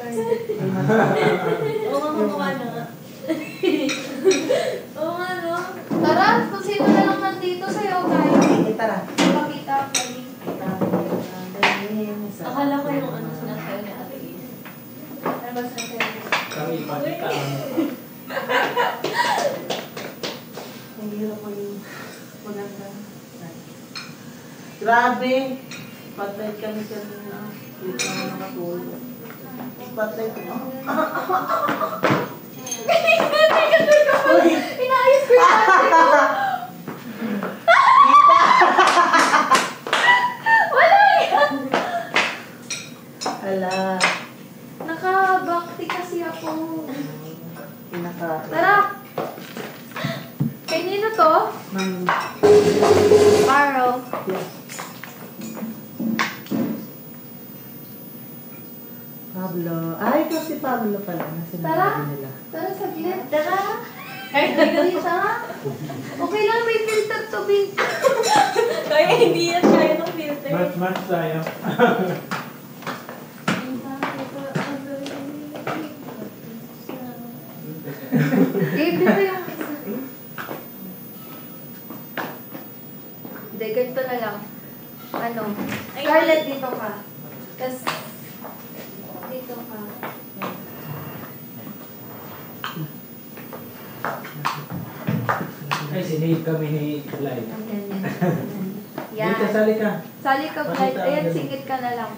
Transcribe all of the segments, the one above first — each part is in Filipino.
Oo nga, mukha na nga. Oo nga, no? Tara, kung sino na lang nandito sa'yo, tayo. Tara. Pakita ako kami. Akala ko yung ano sinasayo ni Ate Is. Ano ba sinasayo niya? Kami ipakita. Ang hirap mo yung maganda. Grabe. Patay kami kanina. Dito na nakatulog. Patay ko. Inaayos ko yung wala yan! Ala. Nakabakti kasi ako. Pinaka. Tara! Kanino to? Man. Paro. Pablo. Ay, ito si Pablo pala. Na sinabi nila. Tara, saglit. Tara! Kahit hindi siya. Okay lang, may filter to be. Kaya hindi yan kaya ng filter. Match tayo. Dito yung isa. Hindi, ganito na lang. Ano? Scarlett, dito ka. Tapos, dito ka. Ay, sinihip kami ni Lai. Yan. Dito, sali ka. Sali ka, Blight. Ayan, singit ka na lang.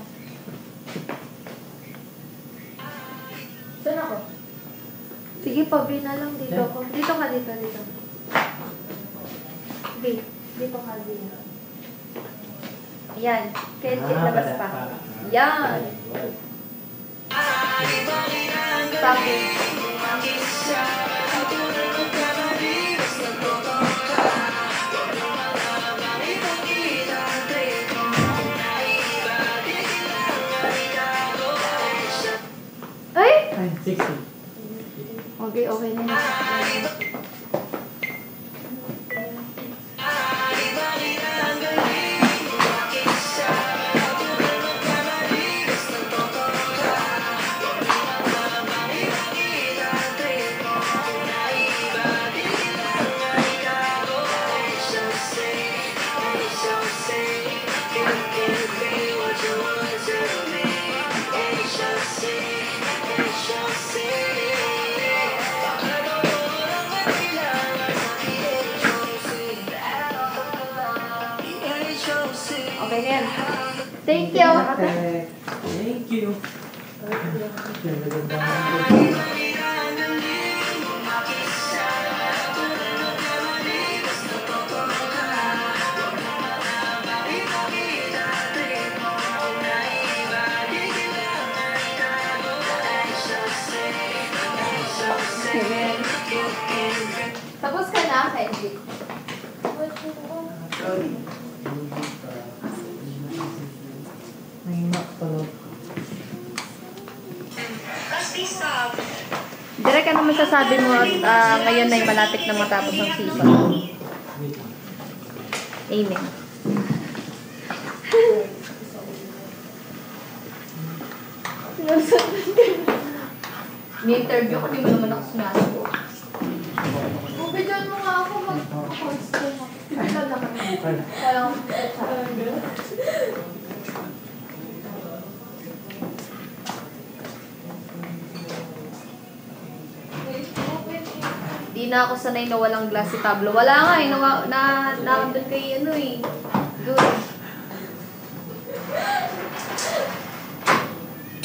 Saan ako? Sige pa, B na lang dito ko. Dito ka, dito. B. Dito ka, B. Ayan. Kaya labas pa. Yan. Sabi. Ay! Ay, 60. Okay na yun. Okay na yan. Thank you. Thank you. Tapos ka na, Kendrick. Sorry. Nahimak pala. Direk, ano masasabi mo ngayon na malapit na matapos ang season? Amen. May interview ko, di mo naman ako sinasok. Bigyan mo nga ako mag-constay mo. Wala naman. Walang Di na ako sanay na walang glass si Tablo. Wala nga eh. Nakandun kay ano eh. Good.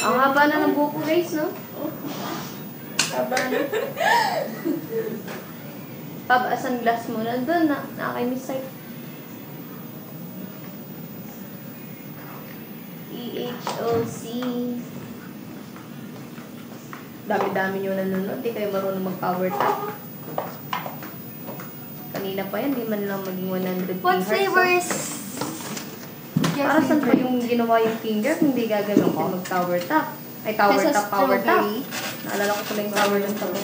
Ang haba na ng buko guys, no? Haba na. Pab, asan glass mo? Nandun na. Nakakimiss sa'yo. EHOC. Dami-dami nyo nanonood. Di kayo marunong mag-power tap. Kanina pa yan, di man lang maging 100 What fingers. flavors? Para saan pa yung ginawa yung finger kung hindi gagamitin mag-power tap? Ay, power tap. Naalala ko pala yung power ng tabo.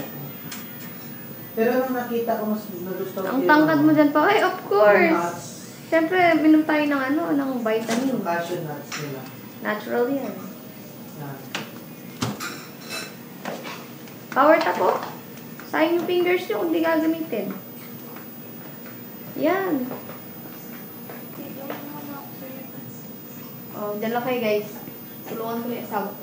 Pero nung nakita ko, mas nagustuhan Ang tangkad mo dyan pa. Ay, of course! Siyempre, minom tayo ng ng vitamin. Yung cashew nuts nila. Natural yan. Yan. Power tap po. Sayang yung fingers nyo kung di gagamitin. Yan. Oh, dyan lang kayo guys. Tulungan ko na yung asawa ko.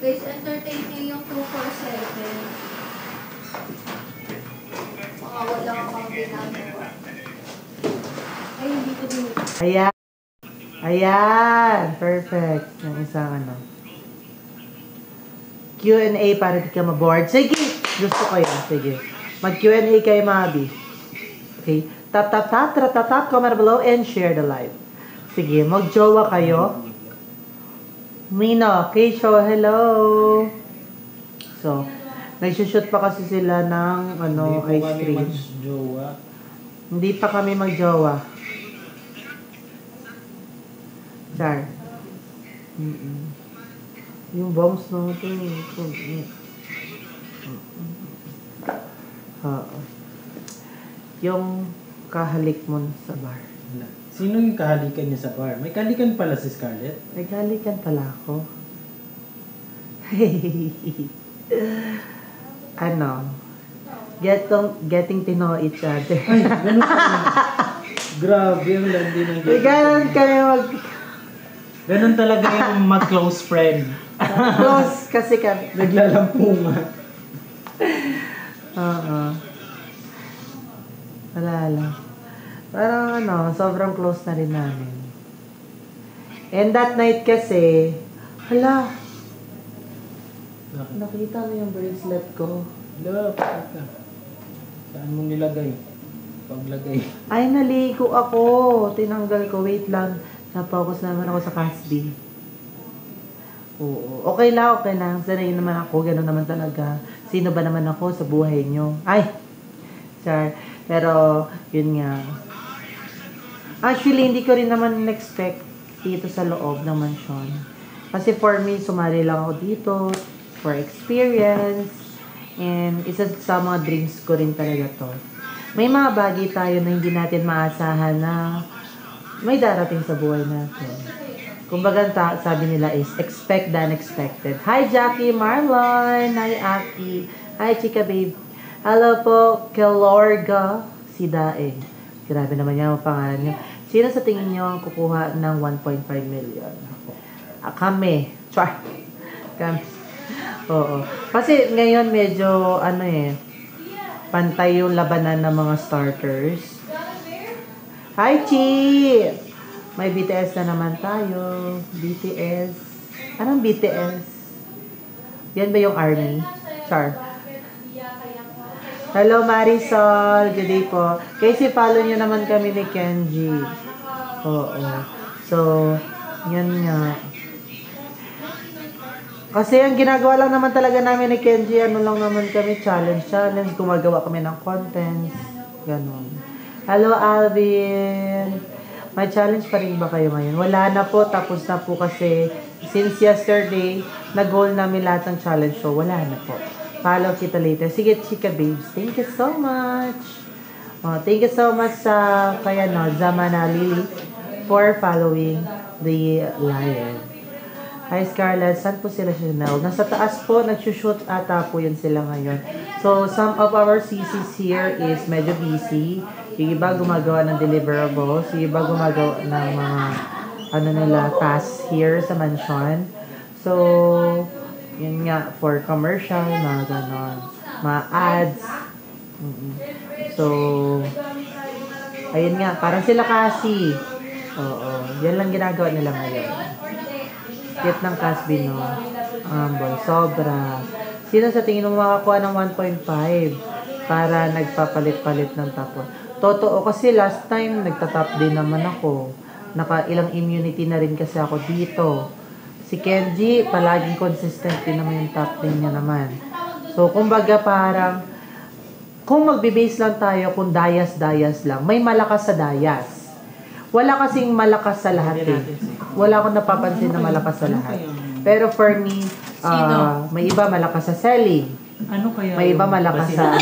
Guys, entertain niyo yung 247. Mga wala kang ginagawa. Ay, hindi ko din. Ayan. Ayan. Perfect. Yung isang ano. Q&A para di ka maboard. Sige. Gusto ko yan. Sige. Mag-Q&A kay Mabi. Okay. Tap, tap, tap. Tap, tap, tap. Comment below and share the live. Sige. Mag-jowa kayo. Mino. Keisho. Hello. So, nagsushoot pa kasi sila ng ano, ice cream. Hindi pa kami mag-jowa. Char. Yung bombs natin. Yung kahalik mo sa bar. Sino yung kahalikan niya sa bar? May kahalikan pala si Scarlett. May kahalikan pala ako. Ano? Getting to know each other. Ay, ganun pala. Grabe ang landi ng Ganun kami Ganun talaga yung mag-close friend. close kasi kami. Naglalampungan. Oo. Wala lang. Parang ano, sobrang close na rin namin. And that night kasi, hala, nakita mo yung bracelet ko. Hala, pakit ka. Saan mo nilagay? Paglagay. Ay, naligo ako. Tinanggal ko. Wait lang. Napokus naman ako sa Casby. Oo. Okay lang. Sanay naman ako. Ganun naman talaga. Sino ba naman ako sa buhay nyo? Ay! Char. Pero, yun nga. Actually, hindi ko rin naman expect dito sa loob ng mansyon. Kasi for me, sumali lang ako dito for experience. And isa sa mga dreams ko rin talaga to. May mga bagay tayo na hindi natin maasahan na may darating sa buhay natin. Kumbaga, sabi nila is, expect the unexpected. Hi, Jackie Marlon! Hi, Aki! Hi, Chika Babe! Hello po, Kelorga Sidae. Grabe naman niya ang pangalan niyo. Sino sa tingin niyo ang kukuha ng 1.5 million? Kami. Char. Kami. Oo. Kasi ngayon medyo, pantay yung labanan ng mga starters. Hi, Chi! May BTS na naman tayo. BTS. Anong BTS? Yan ba yung ARMY? Char. Hello, Marisol. Good day po. Kasi follow nyo naman kami ni Kenji. Oo. So, yan nga. Kasi ang ginagawa lang naman talaga namin ni Kenji, ano lang naman kami, challenge. Gumagawa kami ng contents. Ganon. Hello, Alvin. May challenge pa rin ba kayo ngayon? Wala na po. Tapos na po kasi since yesterday, nag-goal namin lahat ng challenge show. Wala na po. Follow kita later. Sige, Chika Babes. Thank you so much. Thank you so much sa kaya Zamana Lily for following the live. Hi, Scarlett. Saan po sila Chanel? Nasa taas po. Nagsushoot ata po yun sila ngayon. So, some of our CCs here is medyo busy. Yung iba gumagawa ng deliverables. Yung iba gumagawa ng mga tasks here sa mansion. So, yun nga, for commercial, mga ganon. Mga ads. So, ayun nga, parang sila kasi. Oo, yan lang ginagawa nila ngayon. Cute ng Casby, no? Boy, sobra. Sino sa tingin mo makakuha ng 1.5 para nagpapalit-palit ng tapon? Totoo kasi last time nagtatap din naman ako. Ilang immunity na rin kasi ako dito. Si Kenji, palaging consistent din naman yung top din niya naman. So, kumbaga parang, kung magbe-base lang tayo, kung dayas-dayas lang, may malakas sa dayas. Wala kasing malakas sa lahat eh. Wala akong napapansin na malakas sa lahat. Pero for me, may iba malakas sa selling. Ano kaya? May iba malakas sa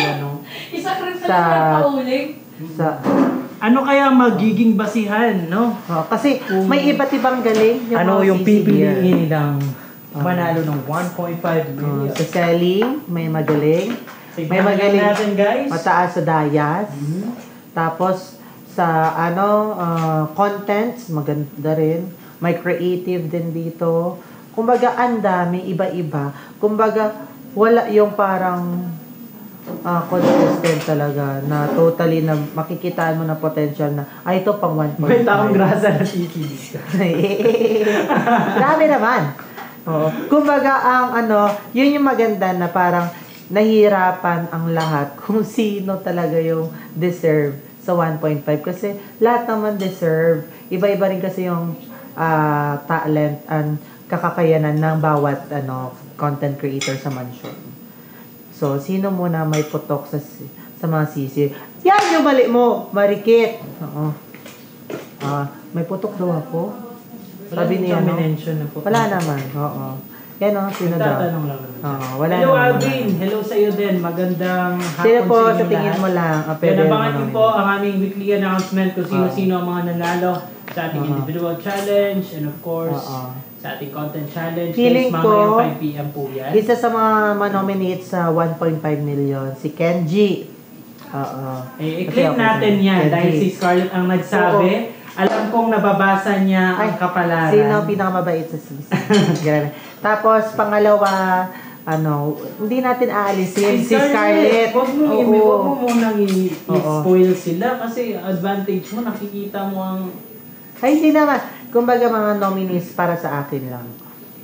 ano kaya magiging basihan, no? Kasi may iba't ibang galing. Ano mga yung CCD. pipiliin ng manalo ng 1.5 million. Sa selling, may magaling. May Tignan magaling. natin, guys. Mataas sa Dayas. Tapos, sa contents, maganda rin. May creative din dito. Kumbaga, ang dami, iba-iba. Kumbaga, wala yung parang consistent talaga na totally na makikitaan mo na potential na ito pang 1.5. May taong grasa na titili ka. Grabe naman. Oo. Kumbaga, yun yung maganda na parang nahihirapan ang lahat kung sino talaga yung deserve sa 1.5 kasi lahat naman deserve. Iba-iba rin kasi yung talent and kakakayanan ng bawat content creator sa mansion. So, sino muna may putok sa mga sisi? Yan yung mali mo, marikit. Oo. May putok daw ako. Sabi niya, no? Wala naman. Oo. Yan o, sino daw? Tatanong lang naman. Oo, wala Hello, naman. Alvin. Hello sa iyo din. Magandang hapon Sino po, sa sa inyo tingin lahat. mo lang? Yan, abangan niyo po ang aming weekly announcement kung sino-sino ang mga nanalo sa ating individual challenge and of course, sa ating content challenge. Feeling Guys, ko, mamaya 5 p.m. po yan. Isa sa mga manominate sa 1.5 million, si Kenji. I-claim natin yan dahil si Scarlett ang nagsabi. Alam kong nababasa niya ang kapalaran. Sino ang pinakamabait sa season? Grabe. Tapos, pangalawa, hindi natin aalisin si Scarlett. Huwag mo munang i-spoil sila kasi advantage mo, nakikita mo ang... Ay, hindi naman. Kumbaga, mga nominees para sa akin lang.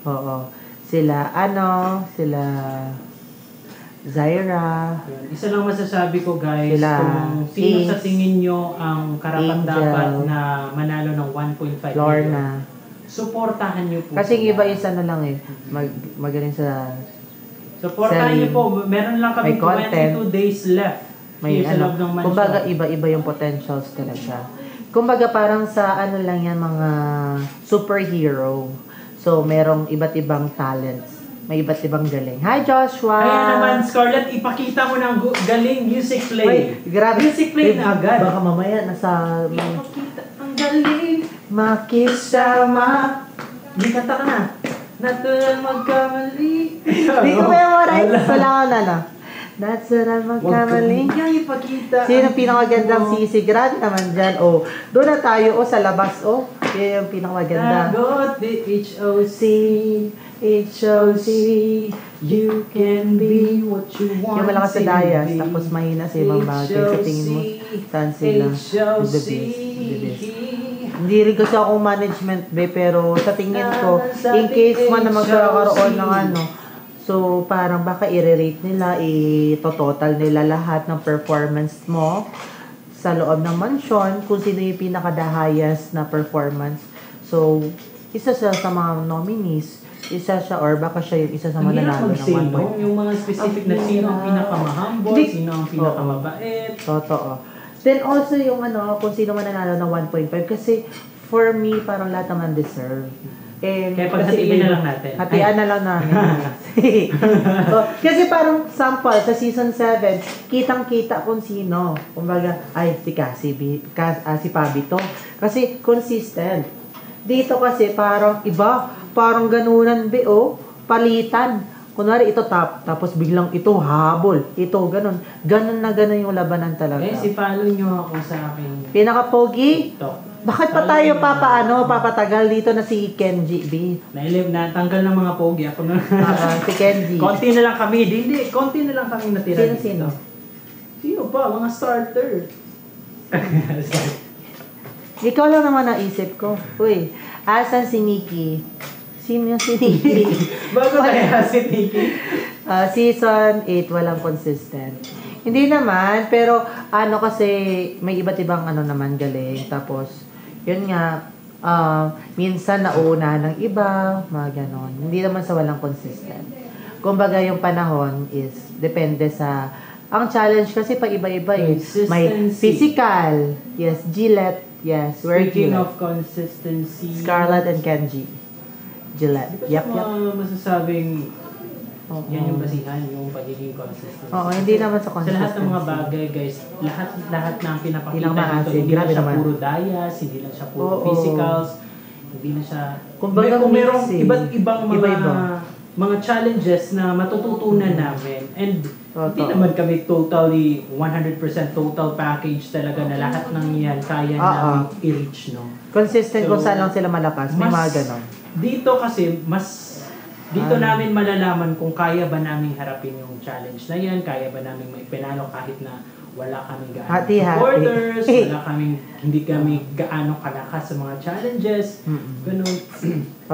Oo. Sila Zaira. Isa lang masasabi ko, guys, Sila, kung sino Ace, sa tingin nyo ang karapat-dapat Angel, na manalo ng 1.5 million, Lorna. supportahan nyo po. Kasi sila. iba isa na lang eh. Magaling sa... Supportahan nyo po. Meron lang kami may content, 22 days left. May here sa loob ng mansion. kumbaga iba-iba yung potentials talaga. Kumbaga parang sa lang yan mga superhero. So merong iba't ibang talents. May iba't ibang galing. Hi Joshua! Kaya naman, Scarlett, ipakita mo ng galing music play. Ay, grabe. Music play na agad. Baka mamaya nasa... Ipakita ang galing. Makisama. Di kanta ka na. Natural magkamali. Hindi ko memorize. Wala ko na. Natural magkamali. Huwag kang ipakita. Sino ang pinakamagandang sisi? Grabe naman dyan. Doon na tayo. Sa labas. Yan yung pinakamaganda. Nagot the HOC. HOC. You can be what you want. Yung malakas sa to Dayas. be. Tapos mahina sa ibang bagay. Sa tingin mo, saan sila? HOC. The best. Hindi rin kasi ako management, pero sa tingin ko, in case man na magkakaroon ng so parang baka i-rate nila, i-total nila lahat ng performance mo sa loob ng mansion, kung sino yung pinaka-the-highest na performance. So, isa siya sa mga nominees, isa siya, or baka siya yung isa sa mananalo ng 1.5. Yung mga specific na sino ang pinakamahambol, sino ang pinakamabait. Totoo. Then also yung kung sino mananalo ng 1.5 kasi for me parang lahat naman deserve. And Kaya paghatiin na lang natin. Hatian na lang namin. Kasi parang sample sa season 7, kitang-kita kung sino. Kumbaga, si Pabi to. Kasi consistent. Dito kasi parang iba, parang ganunan palitan. Kunwari ito top, tapos biglang ito habol. Ito, ganun. Ganun na ganun yung labanan talaga. Follow nyo ako sa aking Pinaka-pogi? TikTok. Bakit pa tayo papatagal dito na si Kenji B? Tanggal ng mga pogi. Ako na. Si Kenji. Konti na lang kami. Konti na lang kami natira. Sino? Sino pa? Mga starter. Ikaw lang naman naisip ko. Uy, asan si Nikki? Sino si Nikki? Bago tayo si Nikki. Season 8, walang consistent. Hindi naman, pero kasi may iba't ibang naman galing. Tapos, yun nga, minsan nauna ng iba, mga ganon. Hindi naman sa walang consistent. Kumbaga yung panahon is, depende sa, ang challenge kasi pa iba-iba May physical, yes, Gillette, yes, Speaking Gillette. of consistency, Scarlett and Kenji. Gillette. Yep. Masasabing yan yung basihan, yung pagiging consistent. Oo, hindi naman sa Sa consistency. lahat ng mga bagay, guys, lahat ng pinapakita Hindi lang dito, maasin. hindi lang Grabe siya naman. puro dayas, hindi lang siya puro Oo. physicals. Hindi na siya... Kumbaga kung merong mix eh. iba't ibang Iba-iba. mga challenges na matututunan namin. And hindi Totoo. naman kami totally 100% total package talaga na lahat ng yan kaya namin i-reach, no? Consistent kung So, saan lang sila malakas. May mga ganon. Dito kasi, dito namin malalaman kung kaya ba namin harapin yung challenge na yan, kaya ba namin maipinalo kahit na wala kaming gaano Hati-hati. supporters, hindi kami gaano kalakas sa mga challenges, ganun.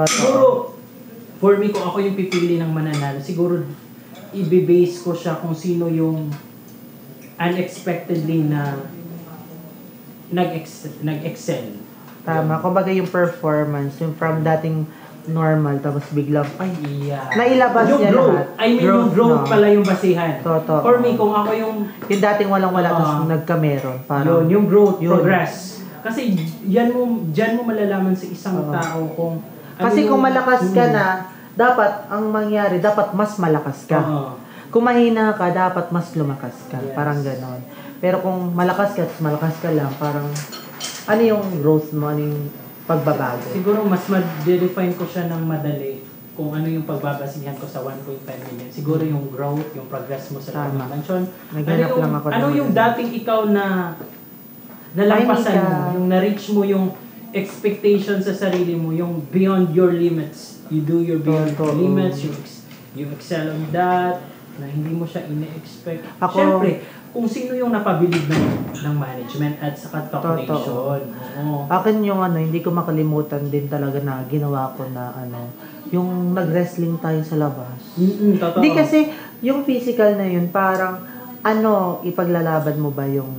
Siguro, for me, kung ako yung pipili ng mananalo, siguro i-base ko siya kung sino yung unexpectedly na nag-excel. Tama. Kumbaga yung performance, yung from dating normal, tapos biglang, nailabas yung niya growth. lahat. I mean, yung growth no? pala yung basihan. Totoo. For me, kung ako yung... Yung dating walang-wala, tapos nagkameron. Parang, yung growth, yun. progress. Kasi diyan mo malalaman sa isang tao kung... Kasi kung malakas ka na, dapat, ang mangyari, dapat mas malakas ka. Kung mahina ka, dapat mas lumakas ka. Yes. Parang ganon. Pero kung malakas ka, tapos malakas ka lang, parang, ano yung growth mo, ano yung pagbabago? Siguro mas ma-define ko siya ng madali kung ano yung pagbabasihan ko sa 1.5 million. Siguro yung growth, yung progress mo sa Tama. dimension. Naghanap lang ako Ano ng yung maganda. dating ikaw na nalampasan Ay, mo, Mika. yung na-reach mo yung expectation sa sarili mo, yung beyond your limits. You do your beyond Totoo. limits, you excel on that, na hindi mo siya ine-expect. Ako- Siyempre, kung sino yung napabilib ng management at saka Talk Totoo. Nation. Oo. Akin yung hindi ko makalimutan din talaga na ginawa ko na yung nag-wrestling tayo sa labas. Totoo. Hindi kasi, yung physical na yun, parang, ipaglalaban mo ba yung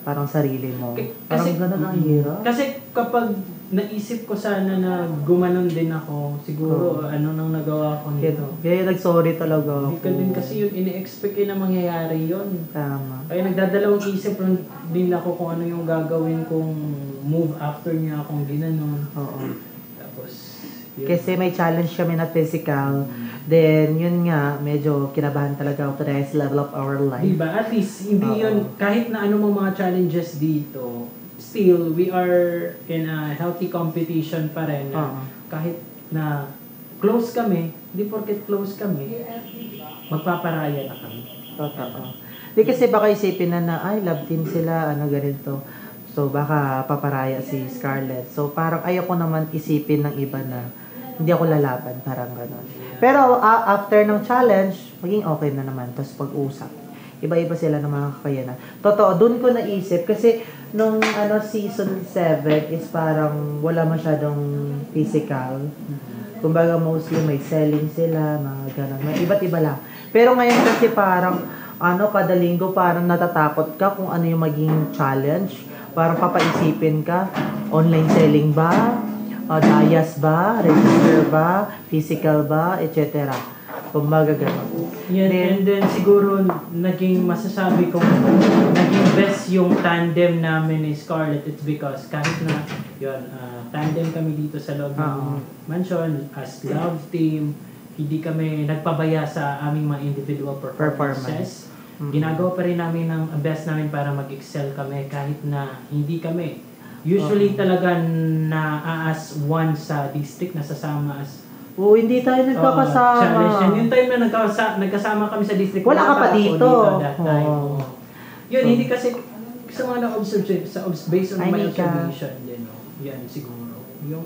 parang sarili mo? Parang gano'n ang hirap. Kasi kapag naisip ko sana na gumanon din ako, siguro nang nagawa ko nito. Kaya nag-sorry talaga Hindi ako. ka din kasi yung ini-expect na mangyayari yun. Tama. Kaya nagdadalawang isip din ako kung ano yung gagawin kong move after niya akong ginanon. Oo. Tapos, yun. Kasi may challenge kami na physical. Then, yun nga, medyo kinabahan talaga ako to the next level of our life. Diba? At least, hindi yun, kahit na ano mga challenges dito, still, we are in a healthy competition pa rin. Kahit na close kami, hindi porket close kami, magpaparaya na kami. Totoo. Di kasi baka isipin na ay, love team sila, ganito. So, baka paparaya si Scarlett. So, parang ayoko naman isipin ng iba na hindi ako lalaban, parang gano'n. Pero, after ng challenge, maging okay na naman. Tapos pag-usap. Iba-iba sila ng mga kakayanan. Totoo, dun ko naisip. Kasi, nung season 7 is parang wala masyadong physical. Kumbaga, mostly may selling sila, mga gano'n. May iba't iba lang. Pero ngayon kasi parang, kada linggo parang natatakot ka kung ano yung maging challenge. Parang papaisipin ka, online selling ba? Dias ba? Register ba? Physical ba? Etc. Kumbaga gano'n. Yan, and then siguro naging masasabi kong naging best yung tandem namin ni Scarlett. It's because kahit na tandem kami dito sa loob ng mansion as love team, hindi kami nagpabaya sa aming mga individual performances. Ginagawa pa rin namin ang best namin para mag-excel kami kahit na hindi kami. Usually talaga na-as one sa district, nasasama as hindi tayo nagkakasama. challenge. And yung time na nagkasama kami sa district, Wala ka pa ako dito. that time. Yun, hindi kasi sa mga na-observe, based on my observation, yan siguro. Yung,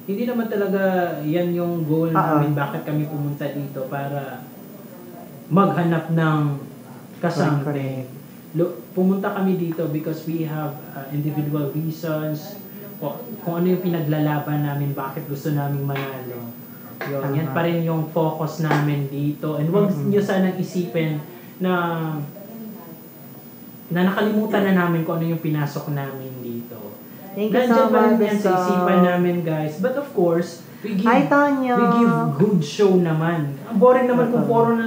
hindi naman talaga yan yung goal namin, bakit kami pumunta dito para maghanap ng kasampi. Pumunta kami dito because we have individual reasons, kung ano yung pinaglalaban namin, bakit gusto naming manalo. Yan pa rin yung focus namin dito. And huwag nyo sanang isipin na nakalimutan na namin kung ano yung pinasok namin dito. Thank you Nandiyan so pa rin much. yan sa isipan namin, guys. But of course, we give Hi, Tanya. good show naman. Ang boring naman kung puro na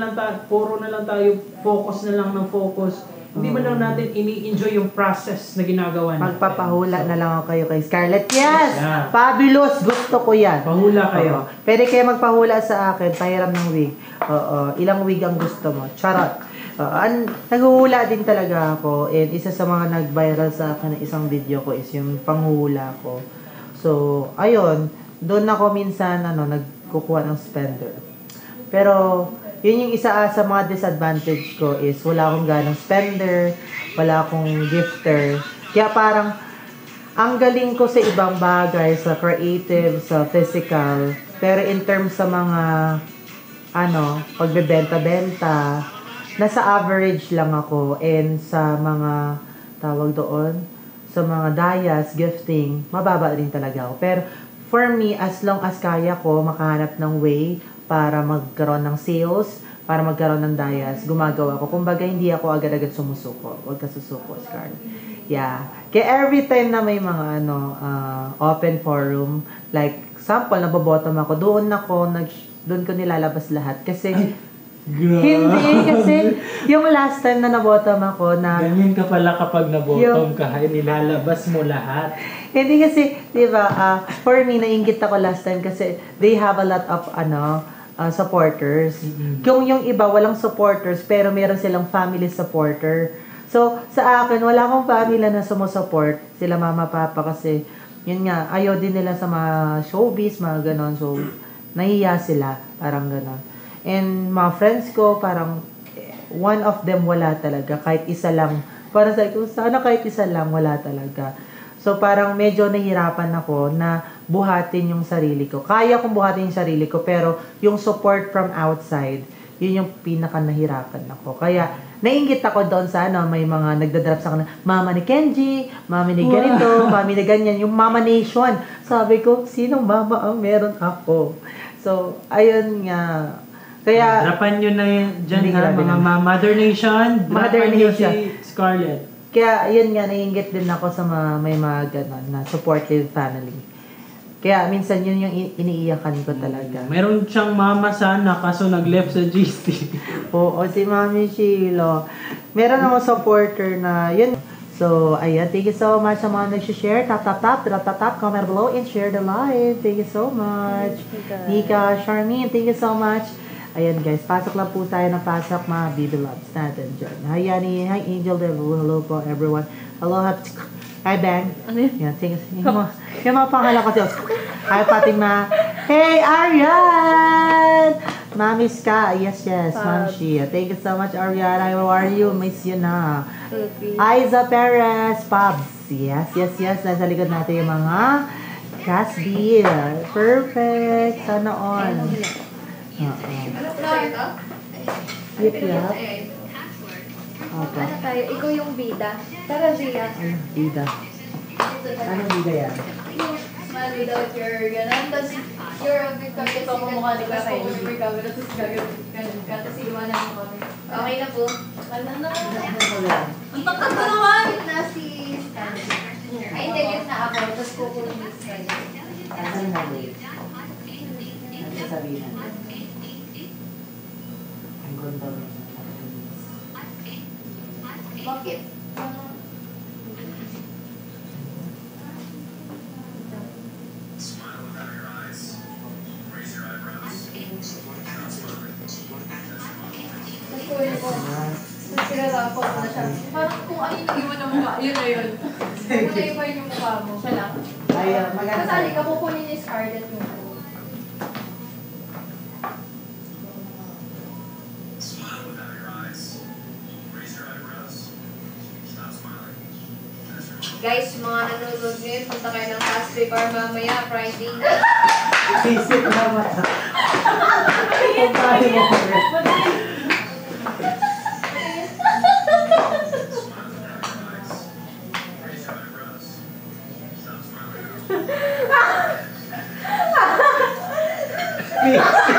lang tayo, focus na lang ng focus. Hindi man lang natin ini-enjoy yung process na ginagawa natin. Magpapahula na lang ako kayo kay Scarlett. Yes! Yeah. Fabulous! Gusto ko yan. Pahula kayo. Pwede kayo magpahula sa akin. Pahiram ng wig. Ilang wig ang gusto mo? Charot. Naghuhula din talaga ako. And isa sa mga nag-viral sa akin na isang video ko is yung panghula ko. So, ayun. doon ako minsan, nagkukuha ng spender. Pero, yun yung isa sa mga disadvantage ko is wala akong ganang spender, wala akong gifter. Kaya parang, ang galing ko sa ibang bagay, sa creative, sa physical, pero in terms sa mga, pagbebenta-benta, nasa average lang ako, and sa mga, tawag doon, sa mga dayas, gifting, mababa rin talaga ako. Pero, for me, as long as kaya ko makahanap ng way para magkaroon ng sales, para magkaroon ng dayas, gumagawa ko. Kumbaga, hindi ako agad-agad sumusuko. Huwag ka susuko, Scarlett. Yeah. Kaya every time na may mga open forum, like, sample, nabobottom ako, doon ko nilalabas lahat. Kasi, hindi, kasi yung last time na nabottom ako na... Ganyan ka pala kapag nabottom ka, nilalabas mo lahat. Hindi kasi, di ba, for me, nainggit ako last time kasi they have a lot of, supporters. Kung yung iba, walang supporters, pero meron silang family supporter. So, sa akin, wala akong family na sumusupport. Sila mama, papa, kasi, yun nga, ayaw din nila sa mga showbiz, mga ganon. So, nahiya sila, parang ganon. And mga friends ko, parang, one of them wala talaga, kahit isa lang. Para sa ko, sana kahit isa lang, wala talaga. So, parang medyo nahirapan ako na buhatin yung sarili ko. Kaya kong buhatin yung sarili ko, pero yung support from outside, yun yung pinaka nahirapan ako. Kaya, nainggit ako doon sa may mga nagdadrop sa kanila, mama ni Kenji, mami ni ganito, mami ni ganyan, yung mama nation. Sabi ko, sinong mama ang meron ako? So, ayun nga. Kaya, drapan nyo na dyan mga Mother Nation. Mother Nation. Si Scarlett. Kaya, yun nga, naiinggit din ako sa may mga ganon na supportive family. Kaya, minsan yun yung iniiyakan ko talaga. Meron siyang mama sana, kaso nag-left sa GST. Oo, si Mami Sheila. Meron akong supporter na, yun. So, ayan, thank you so much sa mga nag-share. Tap, comment below and share the live. Thank you so much. Nika, Charmaine, thank you so much. Ayan guys, pasok lang po tayo ng pasok mga baby loves natin dyan. Hi Yani, hi Angel Devil, hello po everyone. Hello, hi Bang. Ano yun? Yan, yung mga pangalan ko siya. Hi Fatima. Hey Arian! Mami Ska, yes, Ma'am Shia. Thank you so much Arian. How are you? Miss you na. Aiza Perez, Pabs. Yes. Nasa likod natin yung mga cast deal. Perfect. Sana on. Yep. Ano tayo? Ikaw yung bida. Tara, Zia. Bida. Anong bida yan? Smile without your ganon. Tapos, you're a big kami. Tapos, mukha ni Kasi kung may camera. Tapos, gagawin ka. Tapos, iwanan mo kami. Okay na po. Wala na. Ang takat ko naman! Na si Stanley. Ay, hindi. Yun na ako. Tapos, kukunin ni Stanley. Ano na wait? Ano sasabihin natin? Ang ganda mo. Bakit? Sinara ko na siya. Parang kung ano yung iwan ng mukha, yun na yun. Kung na iwan yung mukha mo, siya lang. Ay, maganda. Kasali ka, kukunin ni Scarlett yung phone. Guys, mga nanonood ngayon, punta kayo ng Castle Bar mamaya, Friday na. Sisip naman. Puntahin mo ko. Please.